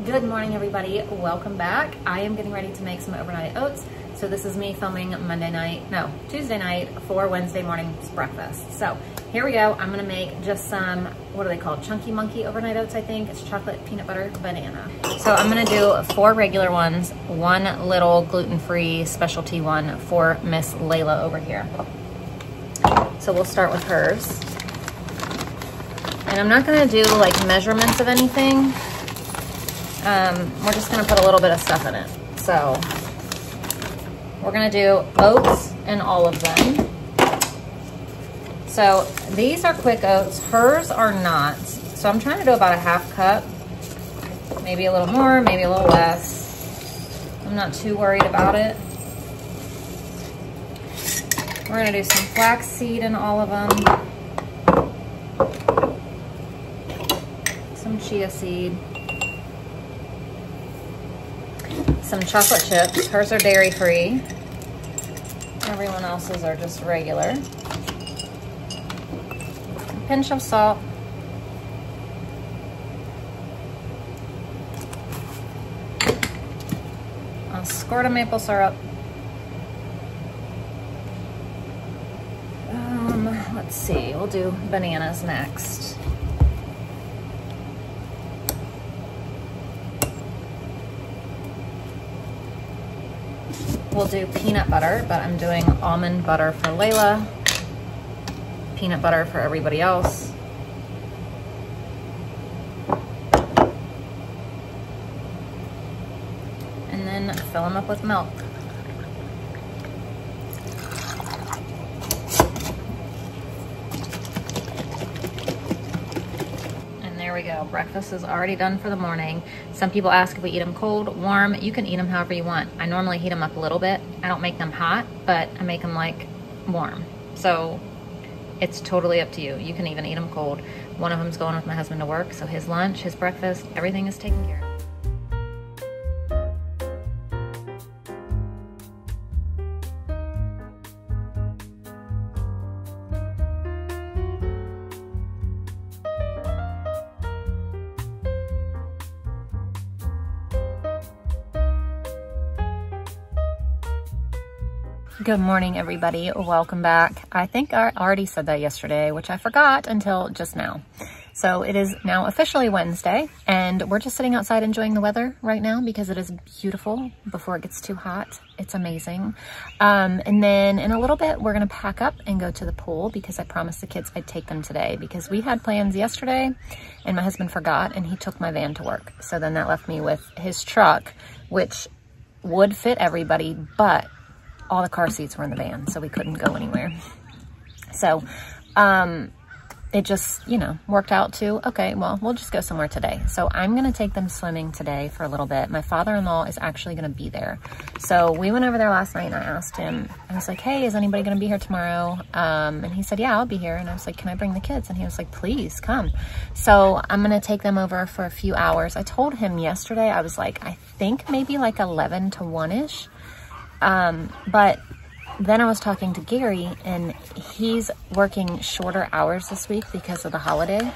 Good morning, everybody. Welcome back. I am getting ready to make some overnight oats. So this is me filming Tuesday night for Wednesday morning's breakfast. So here we go. I'm gonna make just some, what are they called? Chunky Monkey overnight oats, I think. It's chocolate, peanut butter, banana. So I'm gonna do 4 regular ones, 1 little gluten-free specialty one for Miss Layla over here. So we'll start with hers. And I'm not gonna do like measurements of anything. We're just gonna put a little bit of stuff in it. So we're gonna do oats in all of them. So these are quick oats, hers are not. So I'm trying to do about a 1/2 cup, maybe a little more, maybe a little less. I'm not too worried about it. We're gonna do some flax seed in all of them. Some chia seed. Some chocolate chips. Hers are dairy free. Everyone else's are just regular. A pinch of salt. A squirt of maple syrup. Let's see, we'll do bananas next. We'll do peanut butter, but I'm doing almond butter for Layla, peanut butter for everybody else. And then fill them up with milk. There we go. Breakfast is already done for the morning. Some people ask if we eat them cold, warm. You can eat them however you want. I normally heat them up a little bit. I don't make them hot, but I make them like warm. So it's totally up to you. You can even eat them cold. One of them's going with my husband to work, so his lunch, his breakfast, everything is taken care of. Good morning, everybody. Welcome back. I think I already said that yesterday, which I forgot until just now. So it is now officially Wednesday, and we're just sitting outside enjoying the weather right now because it is beautiful before it gets too hot. It's amazing. And then in a little bit, we're gonna pack up and go to the pool because I promised the kids I'd take them today because we had plans yesterday and my husband forgot and he took my van to work. So then that left me with his truck, which would fit everybody, but all the car seats were in the van, so we couldn't go anywhere. So it just, you know, worked out to, okay, well, we'll just go somewhere today. So I'm gonna take them swimming today for a little bit. My father-in-law is actually gonna be there. So we went over there last night and I asked him, I was like, hey, is anybody gonna be here tomorrow? And he said, yeah, I'll be here. And I was like, can I bring the kids? And he was like, please come. So I'm gonna take them over for a few hours. I told him yesterday, I was like, I think maybe like 11 to 1-ish. But then I was talking to Gary and he's working shorter hours this week because of the holiday.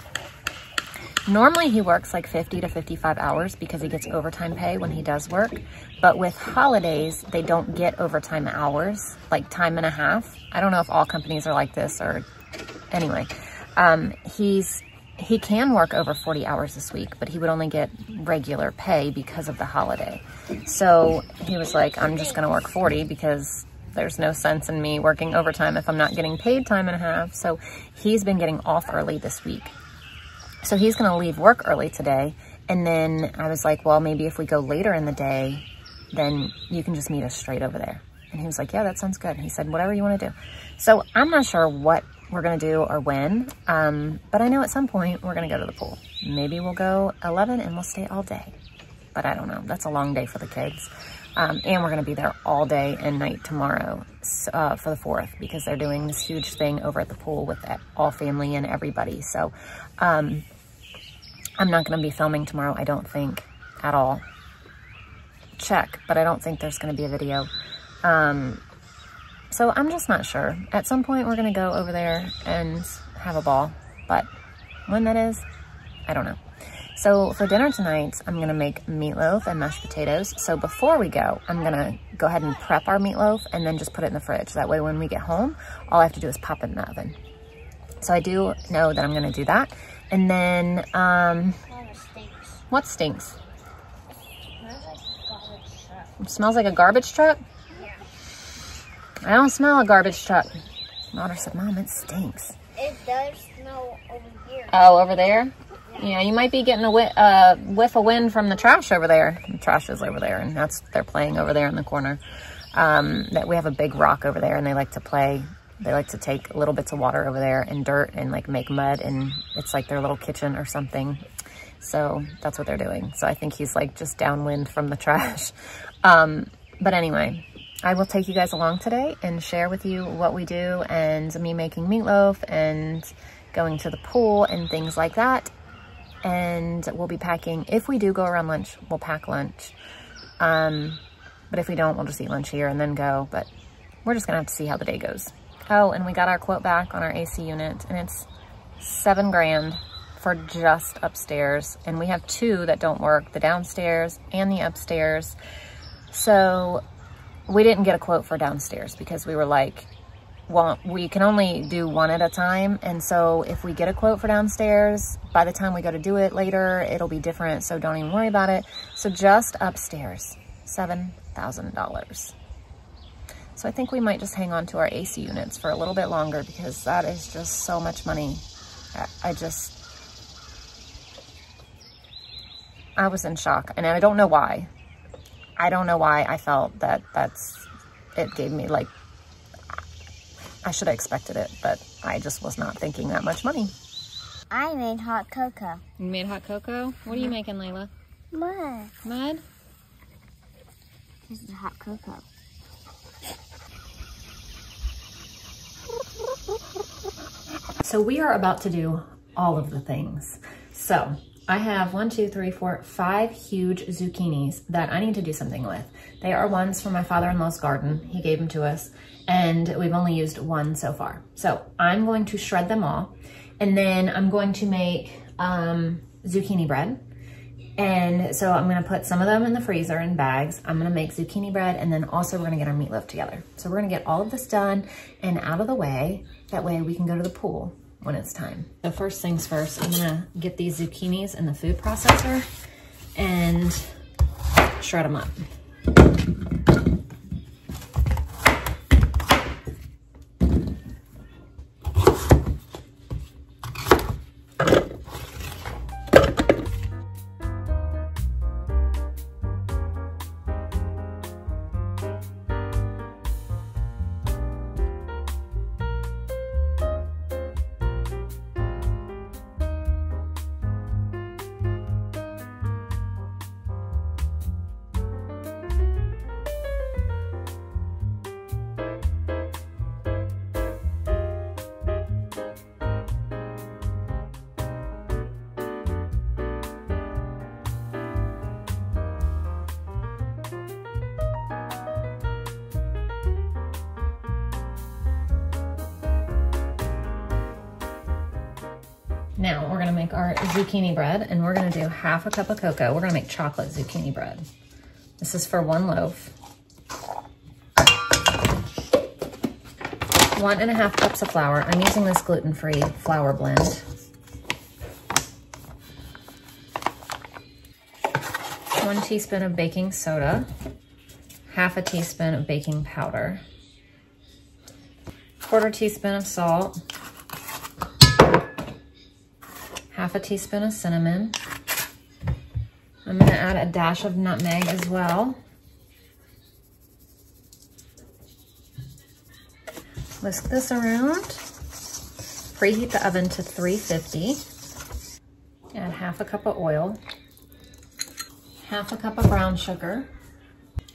Normally he works like 50 to 55 hours because he gets overtime pay when he does work. But with holidays, they don't get overtime hours, like time and a half. I don't know if all companies are like this or anyway. He can work over 40 hours this week, but he would only get regular pay because of the holiday. So he was like, I'm just gonna work 40 because there's no sense in me working overtime if I'm not getting paid time and a half. So he's been getting off early this week. So he's gonna leave work early today. And then I was like, well, maybe if we go later in the day, then you can just meet us straight over there. And he was like, yeah, that sounds good. And he said, whatever you wanna do. So I'm not sure what we're gonna do or when, but I know at some point we're gonna go to the pool. Maybe we'll go 11 and we'll stay all day, but I don't know. That's a long day for the kids. And we're gonna be there all day and night tomorrow for the 4th because they're doing this huge thing over at the pool with all family and everybody. So I'm not gonna be filming tomorrow, I don't think, at all. Check, but I don't think there's gonna be a video. So I'm just not sure. At some point, we're gonna go over there and have a ball, but when that is, I don't know. So for dinner tonight, I'm gonna make meatloaf and mashed potatoes. So before we go, I'm gonna go ahead and prep our meatloaf and then just put it in the fridge. That way when we get home, all I have to do is pop it in the oven. So I do know that I'm gonna do that. And then, what stinks? It smells like a garbage truck? Yeah. I don't smell a garbage truck. Daughter said, Mom, it stinks. It does smell over here. Oh, over there? Yeah, you might be getting a whiff of wind from the trash over there. The trash is over there, and they're playing over there in the corner. That we have a big rock over there, and they like to play. They like to take little bits of water over there and dirt and like make mud, and it's like their little kitchen or something. So that's what they're doing. So I think he's like just downwind from the trash. But anyway, I will take you guys along today and share with you what we do and me making meatloaf and going to the pool and things like that. And we'll be packing. If we do go around lunch, we'll pack lunch. But if we don't, we'll just eat lunch here and then go. But we're just gonna have to see how the day goes. Oh, and we got our quote back on our AC unit, and it's $7 grand for just upstairs. And we have two that don't work, the downstairs and the upstairs. So we didn't get a quote for downstairs because we were like, well, we can only do one at a time. And so if we get a quote for downstairs, by the time we go to do it later, it'll be different. So don't even worry about it. So just upstairs, $7,000. So I think we might just hang on to our AC units for a little bit longer because that is just so much money. I was in shock, and I don't know why. I don't know why I felt that it gave me like, I should have expected it, but I just was not thinking that much money. I made hot cocoa. You made hot cocoa? What are you making, Layla? Mud. Mud? This is hot cocoa. So we are about to do all of the things. So I have 1, 2, 3, 4, 5 huge zucchinis that I need to do something with. They are ones from my father-in-law's garden. He gave them to us, and we've only used one so far. So I'm going to shred them all, and then I'm going to make zucchini bread. And so I'm gonna put some of them in the freezer in bags. I'm gonna make zucchini bread, and then also we're gonna get our meatloaf together. So we're gonna get all of this done and out of the way. That way we can go to the pool when it's time. So first things first, I'm gonna get these zucchinis in the food processor and shred them up. Now we're gonna make our zucchini bread, and we're gonna do half a cup of cocoa. We're gonna make chocolate zucchini bread. This is for 1 loaf. 1.5 cups of flour. I'm using this gluten-free flour blend. 1 teaspoon of baking soda. 1/2 teaspoon of baking powder. 1/4 teaspoon of salt. 1/2 teaspoon of cinnamon. I'm gonna add a dash of nutmeg as well. Whisk this around. Preheat the oven to 350. Add 1/2 cup of oil. 1/2 cup of brown sugar.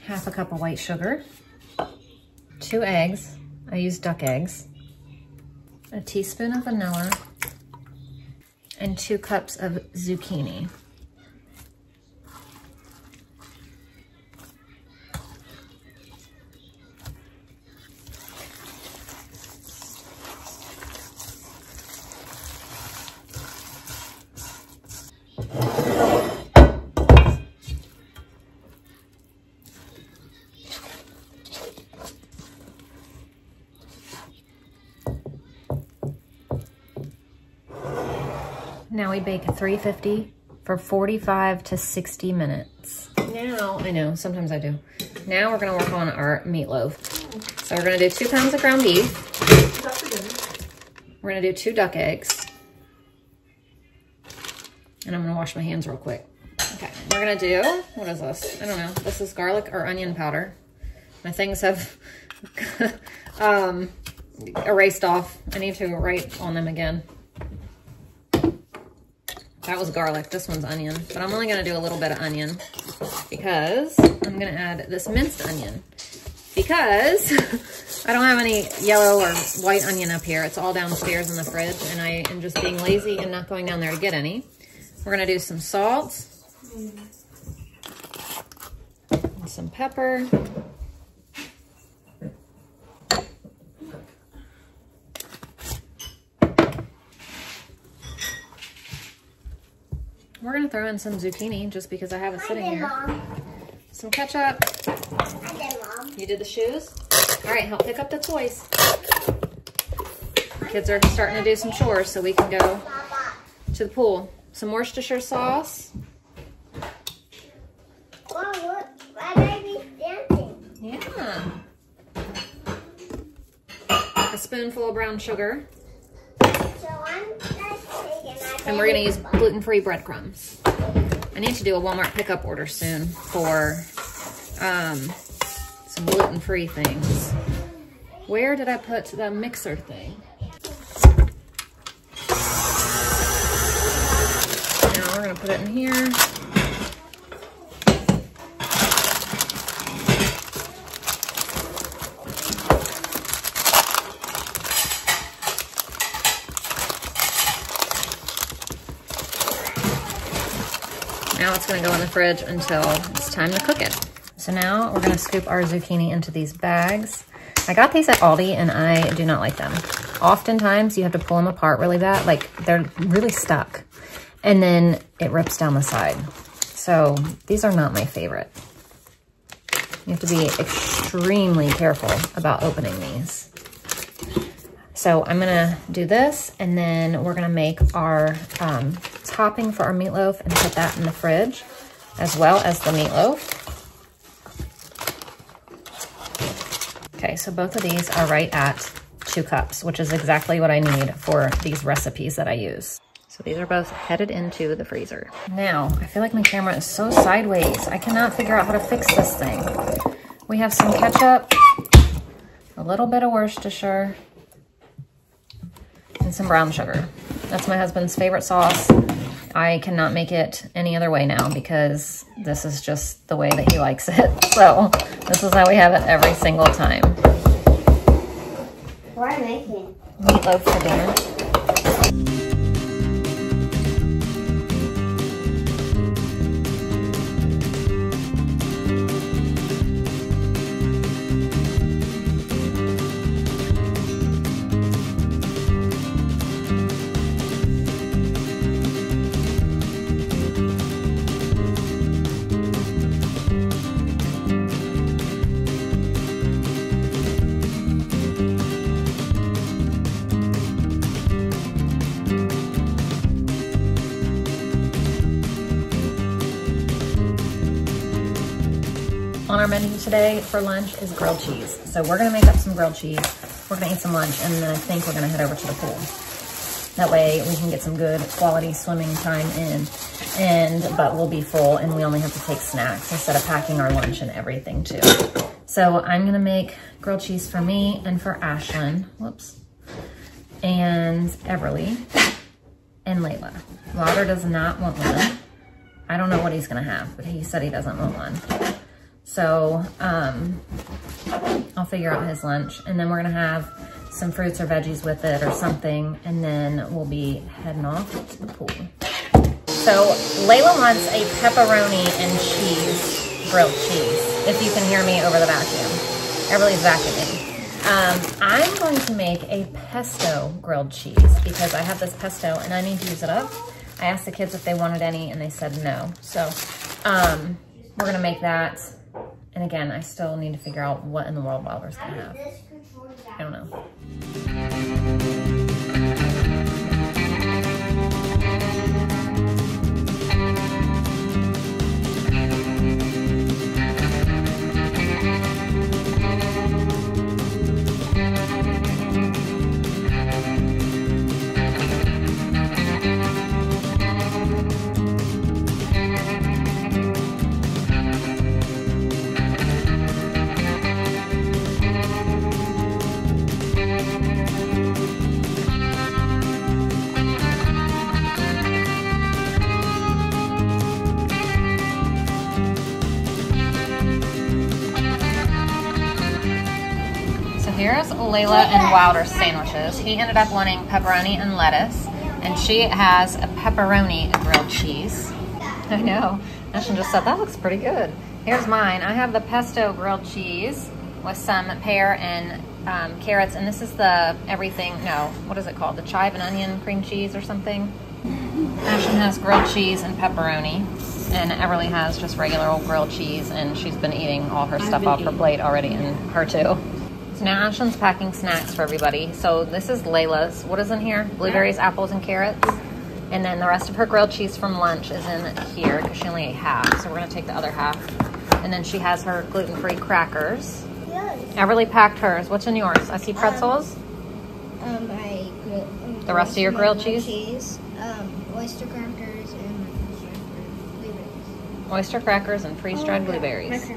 1/2 cup of white sugar. 2 eggs. I use duck eggs. A teaspoon of vanilla. And 2 cups of zucchini. Now we bake 350 for 45 to 60 minutes. Now, I know, sometimes I do. Now we're gonna work on our meatloaf. So we're gonna do 2 pounds of ground beef. We're gonna do 2 duck eggs. And I'm gonna wash my hands real quick. Okay, we're gonna do, what is this? I don't know. This is garlic or onion powder. My things have erased off. I need to write on them again. That was garlic, this one's onion. But I'm only gonna do a little bit of onion because I'm gonna add this minced onion. Because I don't have any yellow or white onion up here. It's all downstairs in the fridge and I am just being lazy and not going down there to get any. We're gonna do some salt. And some pepper. We're gonna throw in some zucchini just because I have it sitting here. Mom. Some ketchup. I did, Mom. You did the shoes? All right, help pick up the toys. The kids are starting to do some chores so we can go to the pool. Some Worcestershire sauce. Mom, look, my baby's dancing. Yeah. A spoonful of brown sugar. So I'm just taking my And we're gonna use gluten-free breadcrumbs. I need to do a Walmart pickup order soon for some gluten-free things. Where did I put the mixer thing? Now we're gonna put it in here. Now it's gonna go in the fridge until it's time to cook it. So now we're gonna scoop our zucchini into these bags. I got these at Aldi and I do not like them. Oftentimes you have to pull them apart really bad, like they're really stuck. And then it rips down the side. So these are not my favorite. You have to be extremely careful about opening these. So I'm gonna do this and then we're gonna make our topping for our meatloaf and put that in the fridge as well as the meatloaf. Okay, so both of these are right at 2 cups, which is exactly what I need for these recipes that I use. So these are both headed into the freezer. Now, I feel like my camera is so sideways. I cannot figure out how to fix this thing. We have some ketchup, a little bit of Worcestershire, and some brown sugar. That's my husband's favorite sauce. I cannot make it any other way now because this is just the way that he likes it. So this is how we have it every single time. What are you making? Meatloaf for dinner. On our menu today for lunch is grilled cheese. So we're gonna make up some grilled cheese. We're gonna eat some lunch and then I think we're gonna head over to the pool. That way we can get some good quality swimming time in, but we'll be full and we only have to take snacks instead of packing our lunch and everything too. So I'm gonna make grilled cheese for me and for Ashlyn, whoops, and Everly and Layla. Lauder does not want one. I don't know what he's gonna have, but he said he doesn't want one. So I'll figure out his lunch and then we're gonna have some fruits or veggies with it or something and then we'll be heading off to the pool. So Layla wants a pepperoni and cheese grilled cheese, if you can hear me over the vacuum. Everybody's vacuuming. I'm going to make a pesto grilled cheese because I have this pesto and I need to use it up. I asked the kids if they wanted any and they said no. So we're gonna make that. And again, I still need to figure out what in the world Wilder's gonna have. I don't know. here's Layla and Wilder's sandwiches. He ended up wanting pepperoni and lettuce, and she has a pepperoni grilled cheese. I know. Ashton just said, that looks pretty good. Here's mine. I have the pesto grilled cheese with some pear and carrots, and this is the what is it called? The chive and onion cream cheese or something. Ashton has grilled cheese and pepperoni, and Everly has just regular old grilled cheese, and she's been eating all her stuff off her plate already, and her too. So now Ashton's packing snacks for everybody. So this is Layla's. What is in here? Blueberries, apples, and carrots. And then the rest of her grilled cheese from lunch is in here because she only ate half. So we're going to take the other half. And then she has her gluten-free crackers. Yes. Everly packed hers. What's in yours? I see pretzels. The rest of your grilled cheese? Oyster crackers and blueberries. Oyster crackers and freeze-dried blueberries.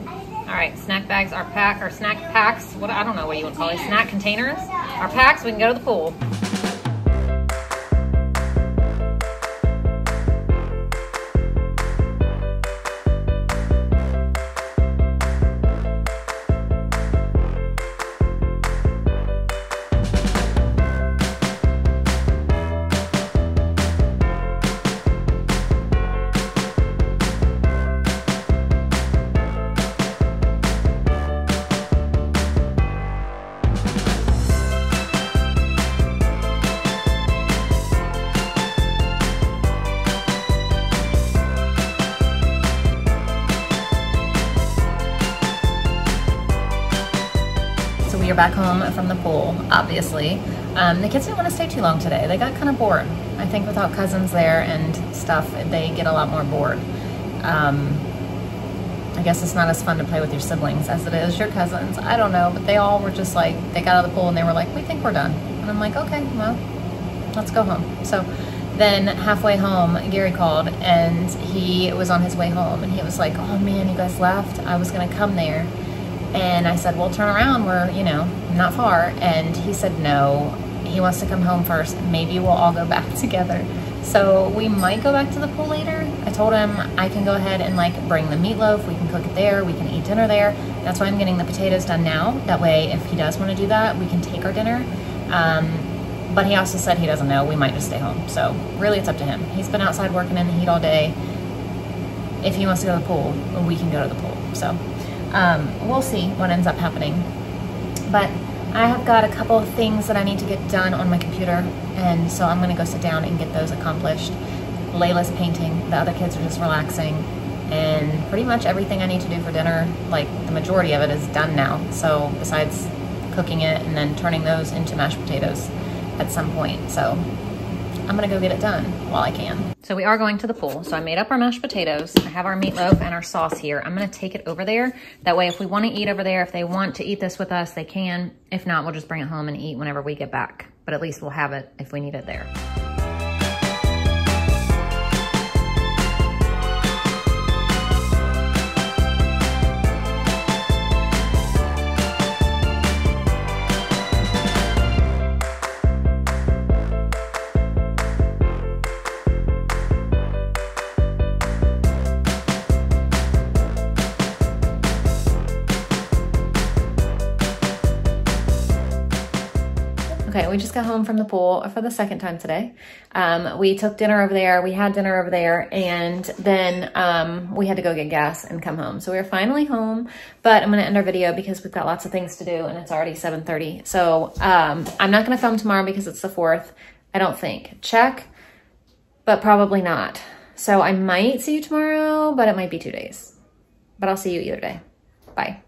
All right, snack bags are packed, or snack packs. What, I don't know what you would call these. Snack containers are packed so we can go to the pool. We are back home from the pool, obviously. The kids didn't want to stay too long today. They got kind of bored. I think without cousins there and stuff, they get a lot more bored. I guess it's not as fun to play with your siblings as it is your cousins. I don't know, but they all were just like, they got out of the pool and they were like, we think we're done. And I'm like, okay, well, let's go home. So then halfway home, Gary called and he was on his way home and he was like, oh man, you guys left. I was gonna come there. And I said, well, turn around, we're, not far. And he said, no, he wants to come home first. Maybe we'll all go back together. So we might go back to the pool later. I told him I can go ahead and bring the meatloaf. We can cook it there. We can eat dinner there. That's why I'm getting the potatoes done now. That way, if he does want to do that, we can take our dinner. But he also said he doesn't know. We might just stay home. So really, it's up to him. He's been outside working in the heat all day. If he wants to go to the pool, we can go to the pool. So we'll see what ends up happening. But I have got a couple of things that I need to get done on my computer, and so I'm gonna go sit down and get those accomplished. Layla's painting, the other kids are just relaxing, and pretty much everything I need to do for dinner, the majority of it is done now. So besides cooking it and then turning those into mashed potatoes at some point. So I'm gonna go get it done while I can. So we are going to the pool. So I made up our mashed potatoes. I have our meatloaf and our sauce here. I'm gonna take it over there. That way, if we wanna eat over there, if they want to eat this with us, they can. If not, we'll just bring it home and eat whenever we get back. But at least we'll have it if we need it there. Okay, we just got home from the pool for the second time today. We took dinner over there, we had dinner over there, and then we had to go get gas and come home. So we're finally home, but I'm gonna end our video because we've got lots of things to do and it's already 7:30. So I'm not gonna film tomorrow because it's the 4th, I don't think. Check, but probably not. So I might see you tomorrow, but it might be 2 days. But I'll see you either day. Bye.